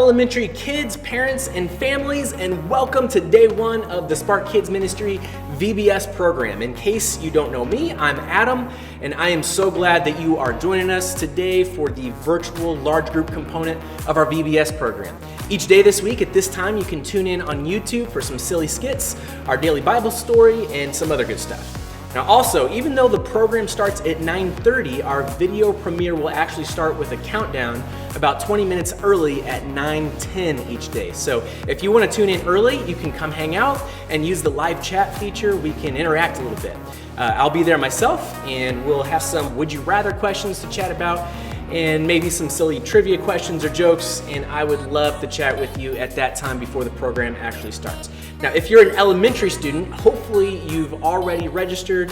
elementary kids, parents, and families, and welcome to day one of the Spark Kids Ministry VBS program. In case you don't know me, I'm Adam, and I am so glad that you are joining us today for the virtual large group component of our VBS program. Each day this week at this time, you can tune in on YouTube for some silly skits, our daily Bible story, and some other good stuff. Now also, even though the program starts at 9:30, our video premiere will actually start with a countdown about 20 minutes early at 9:10 each day. So if you want to tune in early, you can come hang out and use the live chat feature. We can interact a little bit. I'll be there myself, and we'll have some would you rather questions to chat about, and maybe some silly trivia questions or jokes, and I would love to chat with you at that time before the program actually starts. Now, if you're an elementary student, hopefully you've already registered,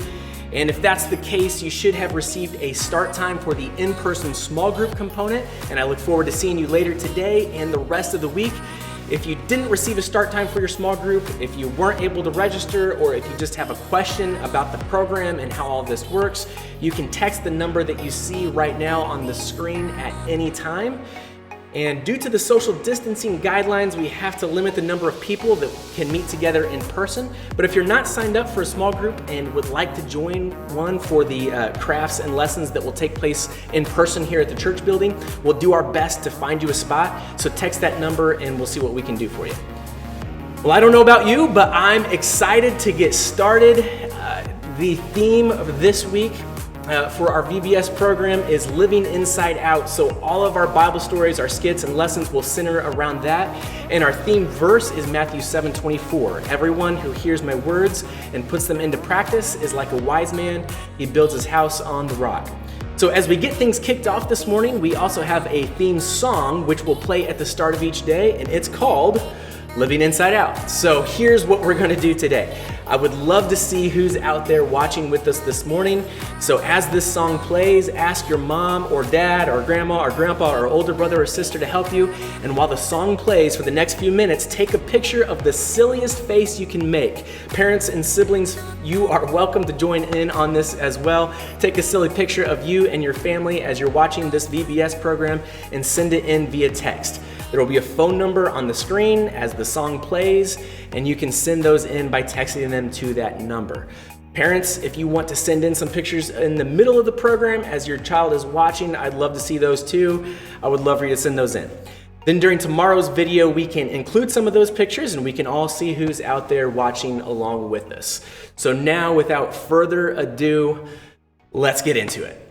and if that's the case, you should have received a start time for the in-person small group component, and I look forward to seeing you later today and the rest of the week. If you didn't receive a start time for your small group, if you weren't able to register, or if you just have a question about the program and how all this works, you can text the number that you see right now on the screen at any time. And due to the social distancing guidelines, we have to limit the number of people that can meet together in person. But if you're not signed up for a small group and would like to join one for the crafts and lessons that will take place in person here at the church building, we'll do our best to find you a spot. So text that number and we'll see what we can do for you. Well, I don't know about you, but I'm excited to get started. The theme of this week for our VBS program is Living Inside Out. So all of our Bible stories, our skits, and lessons will center around that. And our theme verse is Matthew 7:24. Everyone who hears my words and puts them into practice is like a wise man. He builds his house on the rock. So as we get things kicked off this morning, we also have a theme song which will play at the start of each day, and it's called Living Inside Out. So here's what we're gonna do today. I would love to see who's out there watching with us this morning. So as this song plays, ask your mom or dad or grandma or grandpa or older brother or sister to help you. And while the song plays for the next few minutes, take a picture of the silliest face you can make. Parents and siblings, you are welcome to join in on this as well. Take a silly picture of you and your family as you're watching this VBS program and send it in via text. There will be a phone number on the screen as the song plays, and you can send those in by texting them to that number. Parents, if you want to send in some pictures in the middle of the program as your child is watching, I'd love to see those too. I would love for you to send those in. Then during tomorrow's video, we can include some of those pictures and we can all see who's out there watching along with us. So now, without further ado, let's get into it.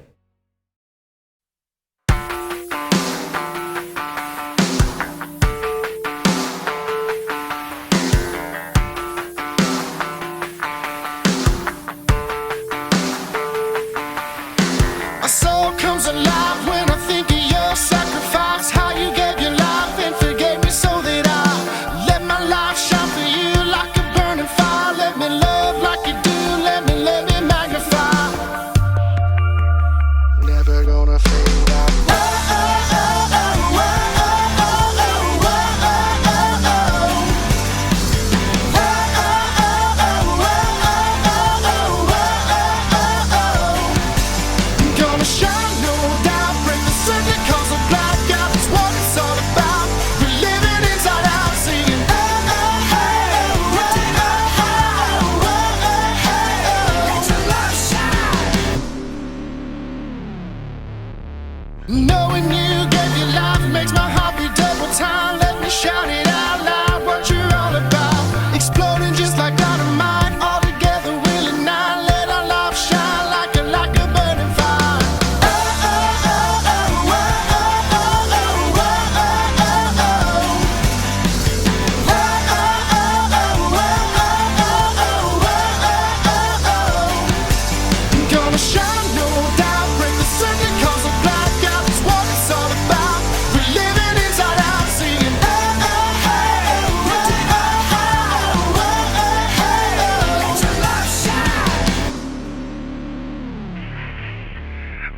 Knowing you gave your life makes my heart beat double time. Let me shout it out loud, what you're all about. Exploding just like dynamite, all together we'll ignite. Let our love shine like a burning fire. Oh, oh, oh, oh, oh, oh, oh, oh, oh, oh, oh. Gonna shine, no doubt, break the circuit, cause a blackout. What it's all about. We're living inside out, singing. Oh, oh, oh, oh, oh, oh, oh, oh. Let your love shine.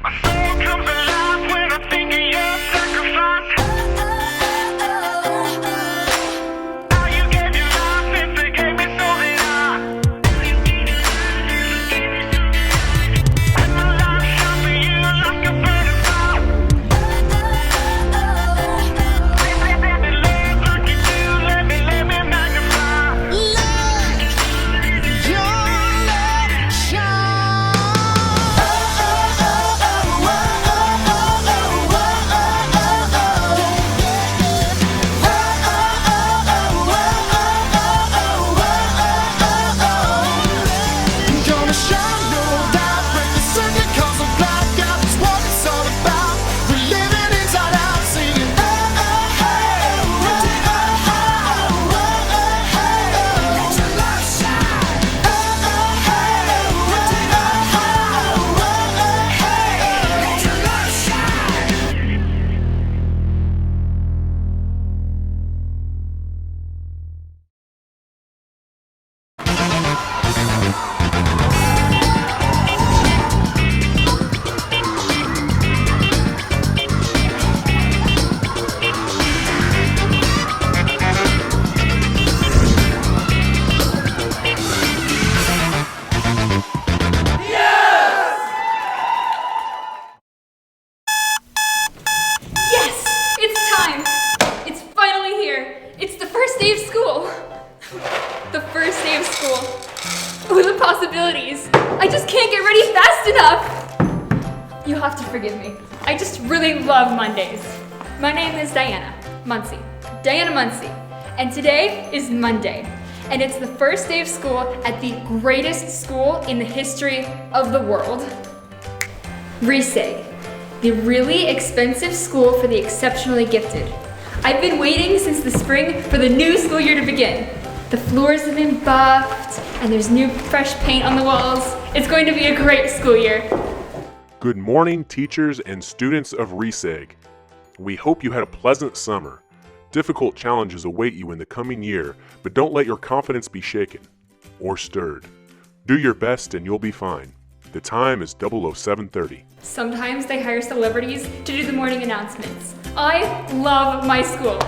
My soul comes alive when I think of your sacrifice. How you gave your life and forgave me so that I let my life shine for you like a burning fire. Let me get ready fast enough. You have to forgive me. I just really love Mondays. My name is Diana Muncie. Diana Muncie. And today is Monday. And it's the first day of school at the greatest school in the history of the world. RESEG, the really expensive school for the exceptionally gifted. I've been waiting since the spring for the new school year to begin. The floors have been buffed, and there's new fresh paint on the walls. It's going to be a great school year. Good morning, teachers and students of RESEG. We hope you had a pleasant summer. Difficult challenges await you in the coming year, but don't let your confidence be shaken or stirred. Do your best and you'll be fine. The time is 007:30. Sometimes they hire celebrities to do the morning announcements. I love my school.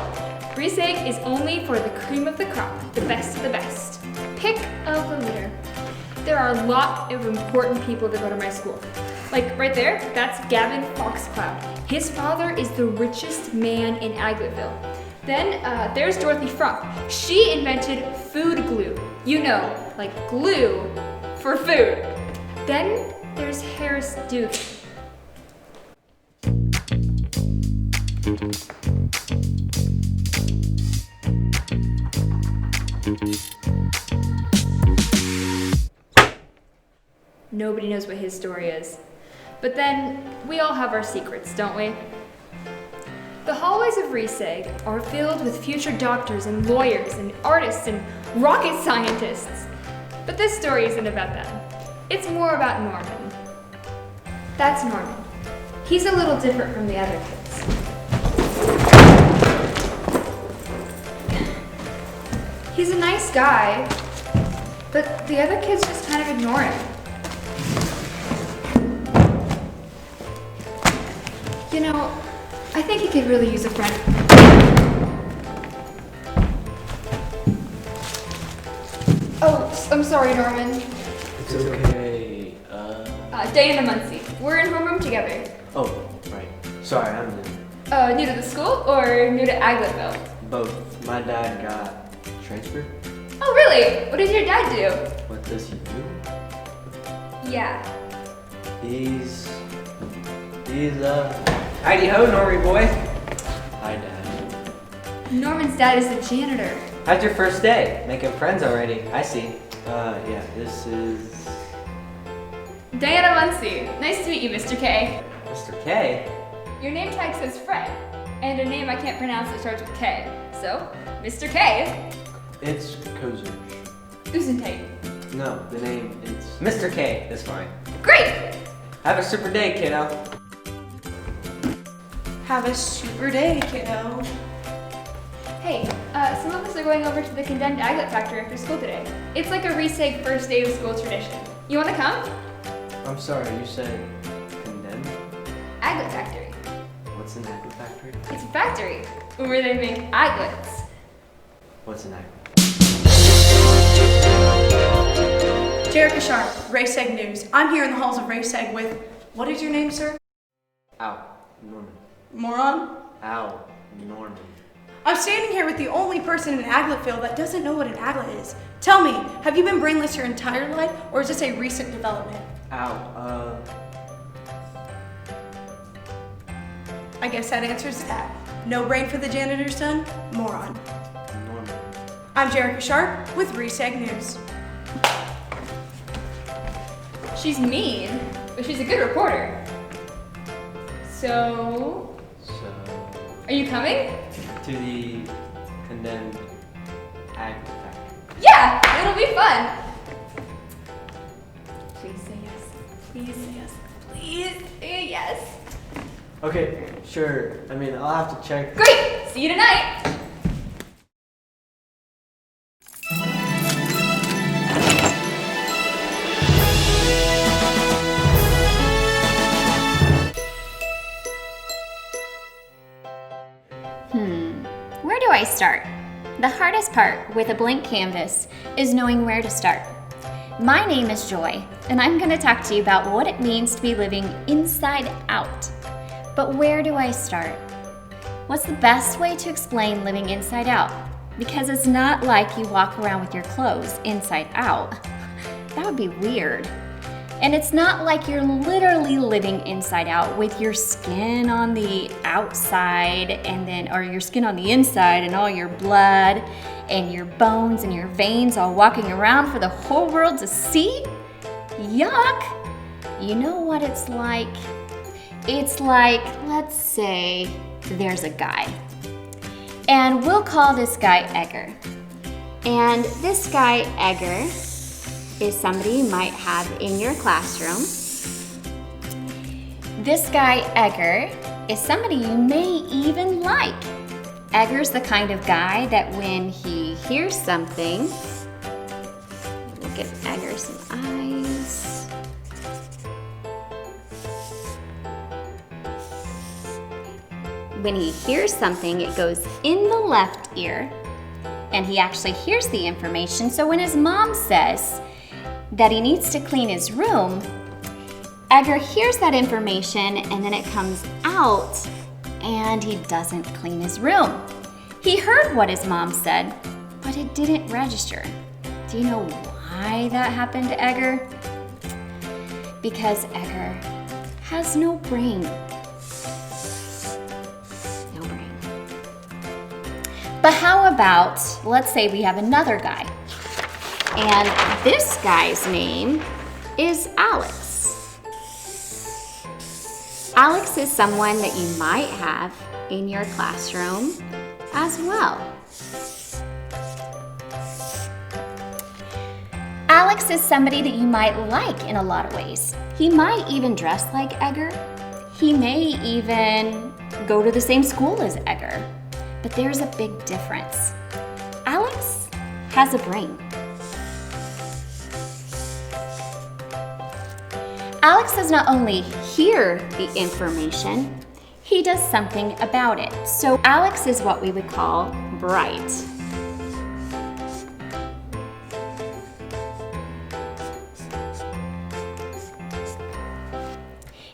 RESEG is only for the cream of the crop, the best of the best. Pick of the litter. There are a lot of important people that go to my school. Like right there, that's Gavin Foxcloud. His father is the richest man in Agletville. Then there's Dorothy Frump. She invented food glue. You know, like glue for food. Then there's Harris Duke. Nobody knows what his story is. But then we all have our secrets, don't we? The hallways of RESEG are filled with future doctors and lawyers and artists and rocket scientists. But this story isn't about them. It's more about Norman. That's Norman. He's a little different from the other kids. He's a nice guy, but the other kids just kind of ignore him. You know, I think he could really use a friend. Oh, I'm sorry, Norman. It's okay. Diana Muncie. We're in homeroom together. Oh, right. Sorry, I'm new. New to the school or new to Agletville? Both. My dad got transferred. Oh, really? What did your dad do? What does he do? Yeah. He's Heidi ho, Normy boy. Hi, Dad. Norman's dad is the janitor. How's your first day? Making friends already. I see. Yeah, this is Diana Muncie. Nice to meet you, Mr. K. Mr. K. Your name tag says Fred, and a name I can't pronounce that starts with K. So, Mr. K. It's Kozer. Usentate. No, the name it's Mr. K is fine. Great! Have a super day, kiddo. Have a super day, kiddo. Hey, some of us are going over to the condemned aglet factory after school today. It's like a RESEG first day of school tradition. You wanna come? I'm sorry, you said condemned? Aglet factory. What's an aglet factory? It's a factory where they make aglets. What's an aglet? Jerica Sharp, RESEG News. I'm here in the halls of RESEG with, what is your name, sir? Ow, Norman. Moron? Ow, Norman. I'm standing here with the only person in Agletville that doesn't know what an aglet is. Tell me, have you been brainless your entire life, or is this a recent development? Ow, I guess that answers that. No brain for the janitor's son? Moron. Norman. I'm Jerica Sharp with RESEG News. She's mean, but she's a good reporter. So, are you coming? To the condemned aglet factory. Yeah, it'll be fun. Please say yes. Please say yes. Please say yes. Okay, sure. I mean, I'll have to check. Great! See you tonight! Where do I start? The hardest part with a blank canvas is knowing where to start. My name is Joy, and I'm going to talk to you about what it means to be living inside out. But where do I start? What's the best way to explain living inside out? Because it's not like you walk around with your clothes inside out. That would be weird. And it's not like you're literally living inside out with your skin on the outside or your skin on the inside and all your blood and your bones and your veins all walking around for the whole world to see. Yuck! You know what it's like? It's like, let's say there's a guy. And we'll call this guy Edgar. And this guy, Edgar, is somebody you might have in your classroom. This guy, Edgar, is somebody you may even like. Edgar's the kind of guy that when he hears something, we'll give Edgar some eyes. When he hears something, it goes in the left ear, and he actually hears the information. So when his mom says that he needs to clean his room, Edgar hears that information and then it comes out and he doesn't clean his room. He heard what his mom said, but it didn't register. Do you know why that happened to Edgar? Because Edgar has no brain. No brain. But how about, let's say we have another guy. And this guy's name is Alex. Alex is someone that you might have in your classroom as well. Alex is somebody that you might like in a lot of ways. He might even dress like Edgar. He may even go to the same school as Edgar. But there's a big difference. Alex has a brain. Alex does not only hear the information, he does something about it. So Alex is what we would call bright.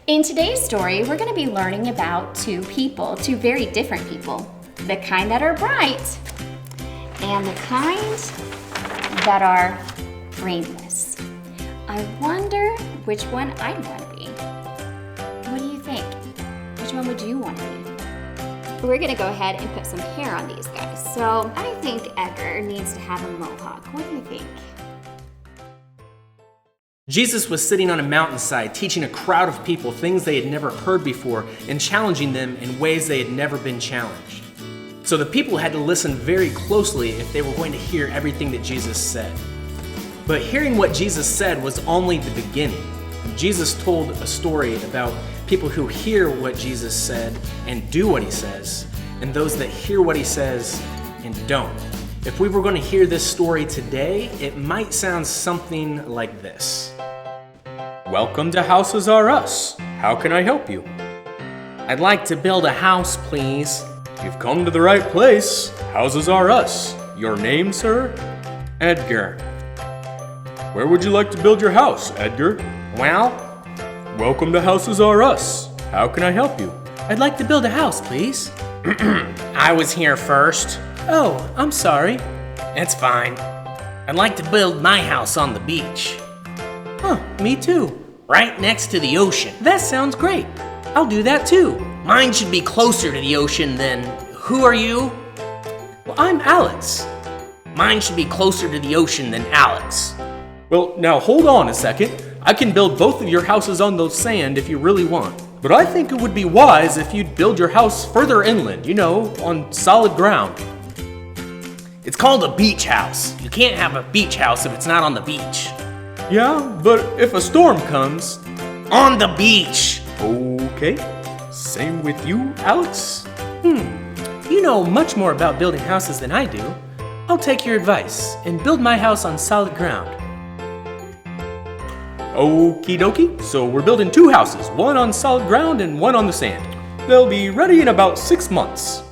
In today's story, we're going to be learning about two very different people. The kind that are bright and the kind that are brainless. I wonder which one I'd want to be. What do you think? Which one would you want to be? We're gonna go ahead and put some hair on these guys. So I think Edgar needs to have a mohawk. What do you think? Jesus was sitting on a mountainside teaching a crowd of people things they had never heard before and challenging them in ways they had never been challenged. So the people had to listen very closely if they were going to hear everything that Jesus said. But hearing what Jesus said was only the beginning. Jesus told a story about people who hear what Jesus said and do what he says, and those that hear what he says and don't. If we were going to hear this story today, it might sound something like this. Welcome to Houses Are Us. How can I help you? I'd like to build a house, please. You've come to the right place. Houses Are Us. Your name, sir? Edgar. Where would you like to build your house, Edgar? Well, welcome to Houses Are Us. How can I help you? I'd like to build a house, please. I was here first. Oh, I'm sorry. It's fine. I'd like to build my house on the beach. Huh, me too. Right next to the ocean. That sounds great. I'll do that too. Mine should be closer to the ocean than... Who are you? Well, I'm Alex. Mine should be closer to the ocean than Alex. Well, now hold on a second. I can build both of your houses on the sand if you really want. But I think it would be wise if you'd build your house further inland, on solid ground. It's called a beach house. You can't have a beach house if it's not on the beach. Yeah, but if a storm comes... On the beach! Okay. Same with you, Alex? You know much more about building houses than I do. I'll take your advice and build my house on solid ground. Okie dokie, so we're building two houses, one on solid ground and one on the sand. They'll be ready in about 6 months.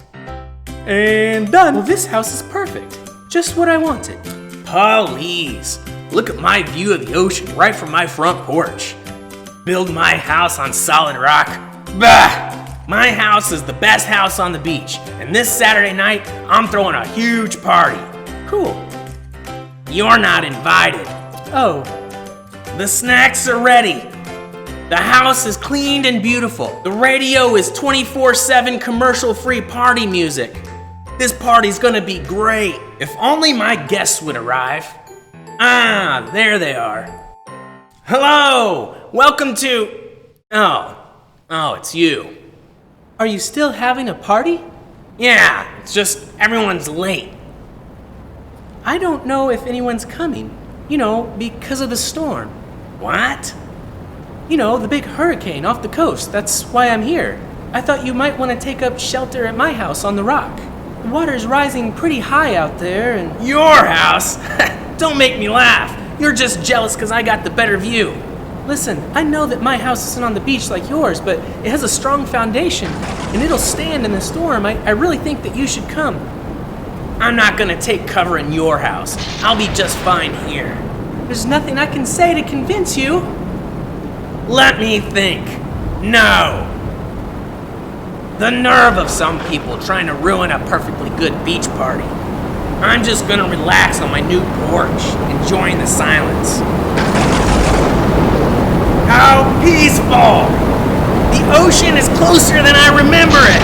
And done. Well, this house is perfect. Just what I wanted. Please, look at my view of the ocean right from my front porch. Build my house on solid rock. Bah! My house is the best house on the beach, and this Saturday night, I'm throwing a huge party. Cool. You're not invited. Oh. The snacks are ready. The house is cleaned and beautiful. The radio is 24/7 commercial-free party music. This party's gonna be great. If only my guests would arrive. Ah, there they are. Hello, welcome to... Oh, it's you. Are you still having a party? Yeah, it's just everyone's late. I don't know if anyone's coming, because of the storm. What? The big hurricane off the coast. That's why I'm here. I thought you might want to take up shelter at my house on the rock. The water's rising pretty high out there and... Your house? Don't make me laugh. You're just jealous because I got the better view. Listen, I know that my house isn't on the beach like yours, but it has a strong foundation, and it'll stand in the storm. I really think that you should come. I'm not gonna take cover in your house. I'll be just fine here. There's nothing I can say to convince you. Let me think. No. The nerve of some people trying to ruin a perfectly good beach party. I'm just gonna relax on my new porch, enjoying the silence. How peaceful! The ocean is closer than I remember it.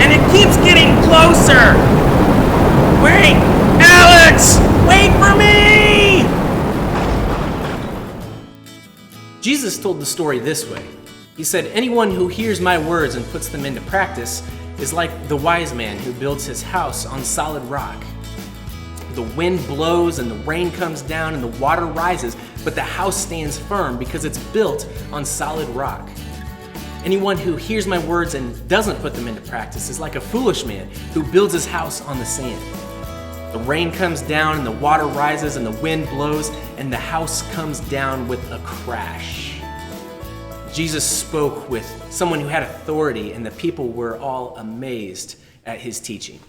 And it keeps getting closer. Wait, Alex, wait for me! Jesus told the story this way. He said, anyone who hears my words and puts them into practice is like the wise man who builds his house on solid rock. The wind blows and the rain comes down and the water rises, but the house stands firm because it's built on solid rock. Anyone who hears my words and doesn't put them into practice is like a foolish man who builds his house on the sand. The rain comes down and the water rises and the wind blows and the house comes down with a crash. Jesus spoke with someone who had authority, and the people were all amazed at his teaching.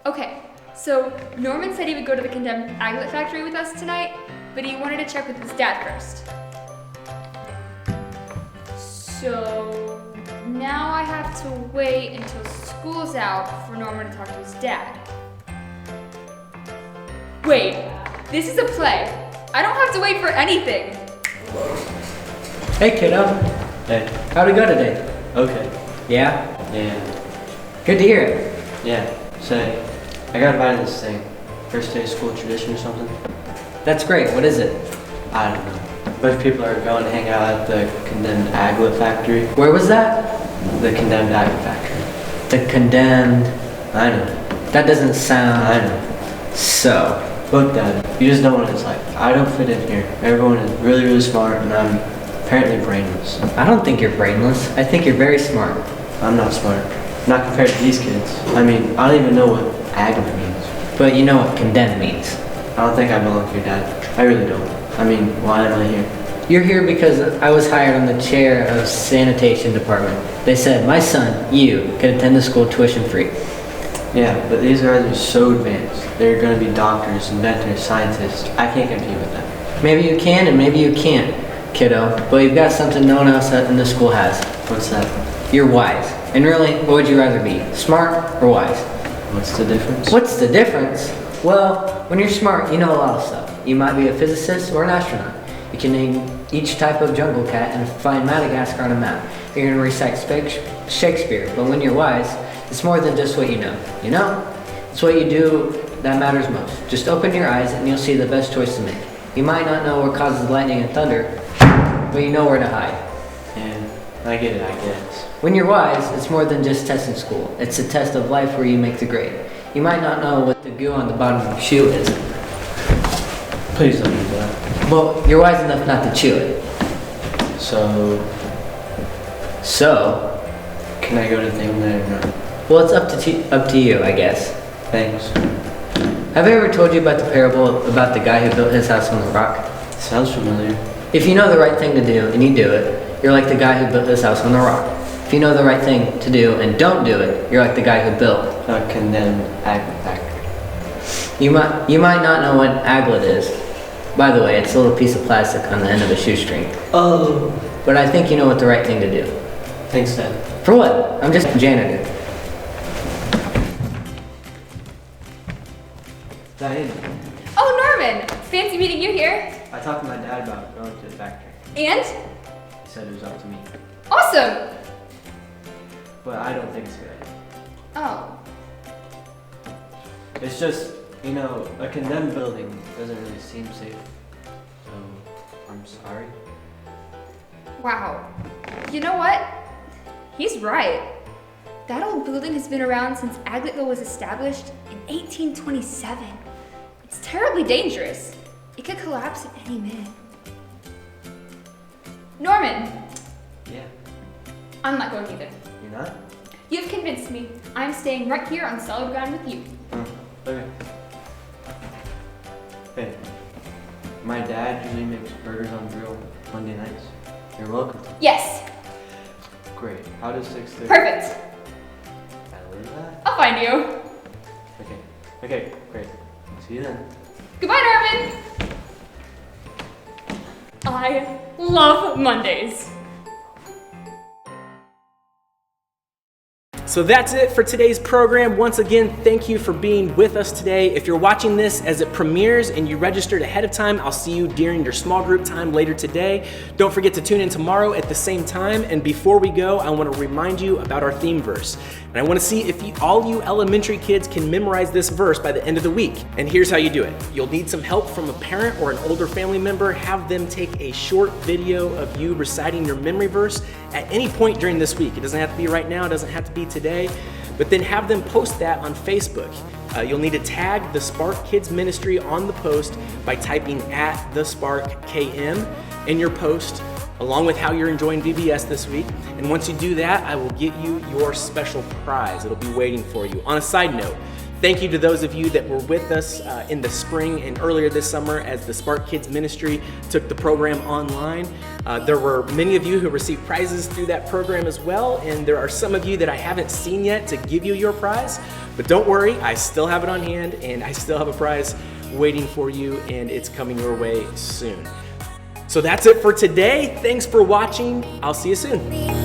Okay, so Norman said he would go to the condemned aglet factory with us tonight, but he wanted to check with his dad first. So now I have to wait until school's out for Norman to talk to his dad. Wait, this is a play. I don't have to wait for anything. Hey, kiddo. Hey, How'd it go today? okay. Yeah? Yeah. Good to hear it. Yeah. Say, I got invited to this thing. First day of school tradition or something? That's great. What is it? I don't know. A bunch of people are going to hang out at the condemned aglet factory. Where was that? The condemned aglet factory. The condemned. I know. That doesn't sound... I know. So. Look, Dad, you just know what it's like. I don't fit in here. Everyone is really, really smart, and I'm apparently brainless. I don't think you're brainless. I think you're very smart. I'm not smart. Not compared to these kids. I mean, I don't even know what aglet means. But you know what condemned means. I don't think I belong here, Dad. I really don't. I mean, why am I here? You're here because I was hired on the chair of sanitation department. They said, my son, you, could attend the school tuition free. Yeah, but these guys are so advanced. They're going to be doctors, inventors, scientists. I can't compete with them. Maybe you can and maybe you can't, kiddo. But you've got something no one else in the school has. What's that? You're wise. And really, what would you rather be? Smart or wise? What's the difference? What's the difference? Well, when you're smart, you know a lot of stuff. You might be a physicist or an astronaut. You can name each type of jungle cat and find Madagascar on a map. You're going to recite Shakespeare. But when you're wise, it's more than just what you know. You know? It's what you do that matters most. Just open your eyes and you'll see the best choice to make. You might not know what causes lightning and thunder, but you know where to hide. Yeah, I get it, I guess. When you're wise, it's more than just tests in school. It's a test of life where you make the grade. You might not know what the goo on the bottom of your shoe is. Please don't do that. Well, you're wise enough not to chew it. So, can I go to the thing later or not? Well, it's up to you, I guess. Thanks. Have I ever told you about the parable about the guy who built his house on the rock? Sounds familiar. If you know the right thing to do and you do it, you're like the guy who built his house on the rock. If If you know the right thing to do and don't do it, you're like the guy who built A condemned aglet factory. You might not know what aglet is. By the way, it's a little piece of plastic on the end of a shoestring. Oh. But I think you know what the right thing to do. Thanks, Dad. For what? I'm just a janitor. Diane, Oh, Norman! Fancy meeting you here. I talked to my dad about going to the factory. And? He said it was up to me. Awesome! But I don't think it's a good idea. Oh. It's just, a condemned building doesn't really seem safe. So, I'm sorry. Wow. You know what? He's right. That old building has been around since Agletville was established in 1827. It's terribly dangerous. It could collapse at any minute. Norman, Yeah. I'm not going either. You're not? You've convinced me. I'm staying right here on solid ground with you. Okay. Hey, my dad usually makes burgers on grill Monday nights. You're welcome. Yes, Great. How does 6:30? perfect. I love that. I'll find you. Okay, great. See you then. Goodbye, Norman. I love Mondays. So that's it for today's program. Once again, thank you for being with us today. If you're watching this as it premieres and you registered ahead of time, I'll see you during your small group time later today. Don't forget to tune in tomorrow at the same time. And before we go, I want to remind you about our theme verse. And I want to see if all you elementary kids can memorize this verse by the end of the week. And here's how you do it. You'll need some help from a parent or an older family member. Have them take a short video of you reciting your memory verse at any point during this week. It doesn't have to be right now, it doesn't have to be today, but then have them post that on Facebook. You'll need to tag the Spark Kids Ministry on the post by typing @thesparkkm in your post, along with how you're enjoying VBS this week. And once you do that, I will get you your special prize. It'll be waiting for you. On a side note, thank you to those of you that were with us in the spring and earlier this summer as the Spark Kids Ministry took the program online. There were many of you who received prizes through that program as well, and there are some of you that I haven't seen yet to give you your prize. But don't worry, I still have it on hand, and I still have a prize waiting for you, and it's coming your way soon. So that's it for today. Thanks for watching. I'll see you soon.